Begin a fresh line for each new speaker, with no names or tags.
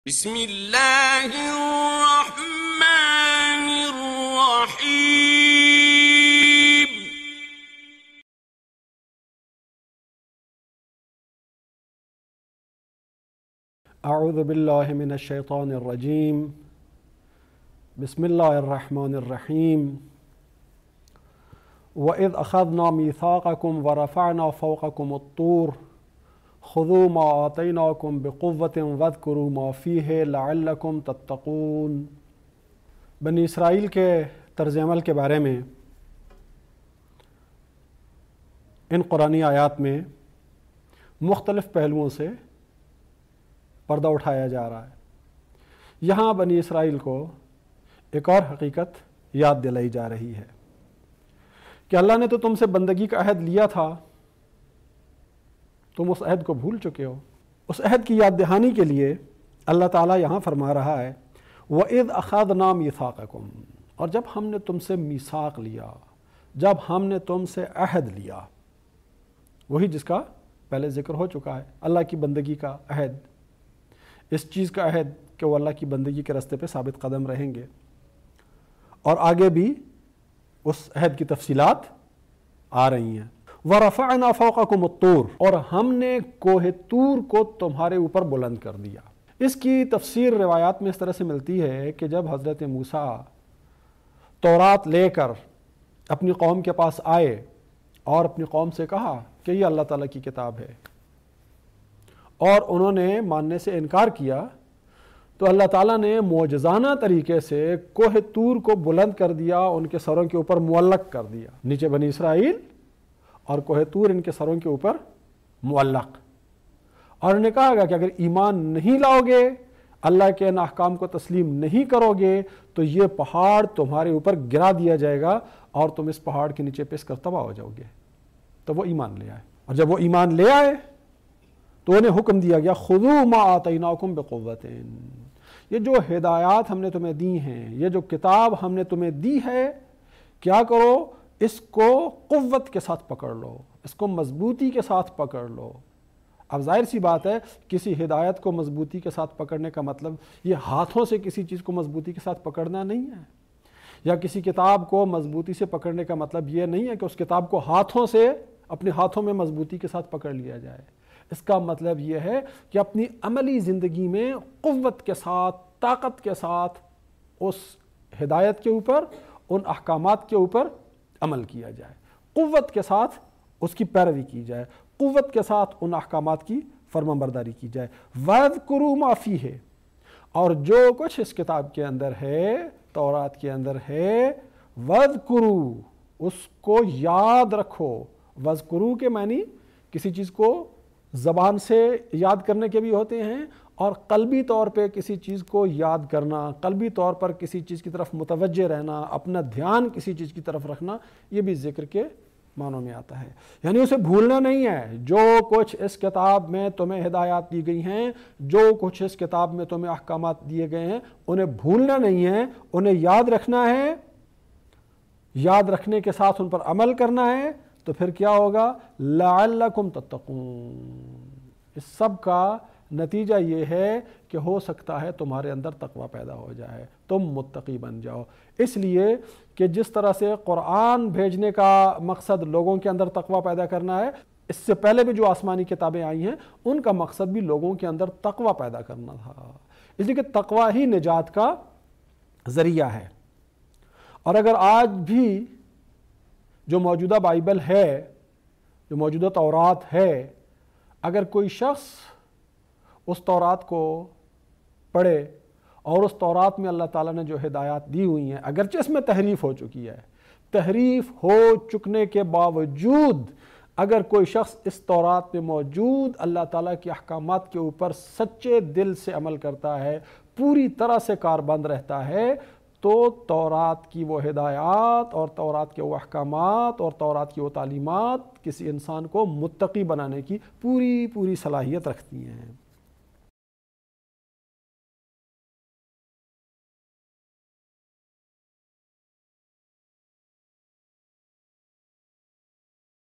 بسم اللہ الرحمن الرحیم۔
اعوذ باللہ من الشیطان الرجیم، بسم اللہ الرحمن الرحیم۔ وَإِذْ أَخَذْنَا مِيثَاقَكُمْ وَرَفَعْنَا فَوْقَكُمُ الطُّورَ خُذُوا مَا آتَيْنَاكُمْ بِقُوَّةٍ وَاذْكُرُوا مَا فِيهِ لَعَلَّكُمْ تَتَّقُونَ۔ بنی اسرائیل کے طرز عمل کے بارے میں ان قرآنی آیات میں مختلف پہلوؤں سے پردہ اٹھایا جا رہا ہے۔ یہاں بنی اسرائیل کو ایک اور حقیقت یاد دلائی جا رہی ہے کہ اللہ نے تو تم سے بندگی کا عہد لیا تھا، تم اس عہد کو بھول چکے ہو۔ اس عہد کی یاد دہانی کے لیے اللہ تعالیٰ یہاں فرما رہا ہے وَإِذْ أَخَذْنَا مِيثَاقَكُمْ، اور جب ہم نے تم سے میثاق لیا، جب ہم نے تم سے عہد لیا، وہی جس کا پہلے ذکر ہو چکا ہے، اللہ کی بندگی کا عہد، اس چیز کا عہد کہ وہ اللہ کی بندگی کے راستے پہ ثابت قدم رہیں گے، اور آگے بھی اس عہد کی تفصیلات آ رہی ہیں۔ وَرَفَعْنَا فَوْقَكُمُ الطُّورَ، اور ہم نے کوہ طور کو تمہارے اوپر بلند کر دیا۔ اس کی تفسیر روایات میں اس طرح سے ملتی ہے کہ جب حضرت موسیٰ تورات لے کر اپنی قوم کے پاس آئے اور اپنی قوم سے کہا کہ یہ اللہ تعالیٰ کی کتاب ہے، اور انہوں نے ماننے سے انکار کیا، تو اللہ تعالیٰ نے معجزانہ طریقے سے کوہ طور کو بلند کر دیا، ان کے سروں کے اوپر معلق کر دیا۔ نیچے بنی اسرائیل اور کوہ طور ان کے سروں کے اوپر معلق، اور انہوں نے کہا کہ اگر ایمان نہیں لاؤ گے، اللہ کے ان احکام کو تسلیم نہیں کرو گے، تو یہ پہاڑ تمہارے اوپر گرا دیا جائے گا اور تم اس پہاڑ کے نیچے پس کر تباہ ہو جاؤ گے۔ تو وہ ایمان لے آئے، اور جب وہ ایمان لے آئے تو انہیں حکم دیا گیا خُذُوا مَا آتَيْنَاكُمْ بِقُوَّةٍ، یہ جو ہدایات ہم نے تمہیں دی ہیں، یہ جو کتاب ہم نے تمہیں دی ہے، کیا کرو، اس کو قوت کے ساتھ پکڑ لو، اس کو مضبوطی کے ساتھ پکڑ لو۔ اب ظاہر سی بات ہے، کسی ہدایت کو مضبوطی کے ساتھ پکڑنے کا مطلب یہ ہاتھوں سے کسی چیز کو مضبوطی کے ساتھ پکڑنا نہیں ہے، یا کسی کتاب کو مضبوطی سے پکڑنے کا مطلب یہ نہیں ہے کہ اس کتاب کو ہاتھوں سے اپنے ہاتھوں میں مضبوطی کے ساتھ پکڑ لیا جائے۔ اس کا مطلب یہ ہے کہ اپنی عملی زندگی میں قوت کے ساتھ، طاقت کے ساتھ اس ہدایت کے اوپر، ان احکامات کے اوپر عمل کیا جائے، قوت کے ساتھ اس کی پیروی کی جائے، قوت کے ساتھ ان احکامات کی فرمانبرداری کی جائے۔ وَاذْكُرُوا مَا فِيهِ، اور جو کچھ اس کتاب کے اندر ہے، تورات کے اندر ہے، وَاذْكُرُوا، اس کو یاد رکھو۔ وَاذْكُرُوا کے معنی کسی چیز کو زبان سے یاد کرنے کے بھی ہوتے ہیں، اور قلبی طور پہ کسی چیز کو یاد کرنا، قلبی طور پر کسی چیز کی طرف متوجہ رہنا، اپنا دھیان کسی چیز کی طرف رکھنا، یہ بھی ذکر کے معنوں میں آتا ہے۔ یعنی اسے بھولنا نہیں ہے، جو کچھ اس کتاب میں تمہیں ہدایات دی گئی ہیں، جو کچھ اس کتاب میں تمہیں احکامات دیے گئے ہیں، انہیں بھولنا نہیں ہے، انہیں یاد رکھنا ہے، یاد رکھنے کے ساتھ ان پر عمل کرنا ہے۔ تو پھر کیا ہوگا؟ لعلکم تتقون، اس سب کا نتیجہ یہ ہے کہ ہو سکتا ہے تمہارے اندر تقوی پیدا ہو جائے، تم متقی بن جاؤ۔ اس لیے کہ جس طرح سے قرآن بھیجنے کا مقصد لوگوں کے اندر تقوی پیدا کرنا ہے، اس سے پہلے بھی جو آسمانی کتابیں آئی ہیں ان کا مقصد بھی لوگوں کے اندر تقوی پیدا کرنا تھا، اس لیے کہ تقوی ہی نجات کا ذریعہ ہے۔ اور اگر آج بھی جو موجودہ بائبل ہے، جو موجودہ تورات ہے، اگر کوئی شخص اس تورات کو پڑھے اور اس تورات میں اللہ تعالیٰ نے جو ہدایات دی ہوئی ہیں، اگرچہ اس میں تحریف ہو چکی ہے، تحریف ہو چکنے کے باوجود اگر کوئی شخص اس تورات میں موجود اللہ تعالیٰ کے احکامات کے اوپر سچے دل سے عمل کرتا ہے، پوری طرح سے کاربند رہتا ہے، تو تورات کی وہ ہدایات اور تورات کے وہ احکامات اور تورات کی وہ تعلیمات کسی انسان کو متقی بنانے کی پوری صلاحیت رکھتی ہیں۔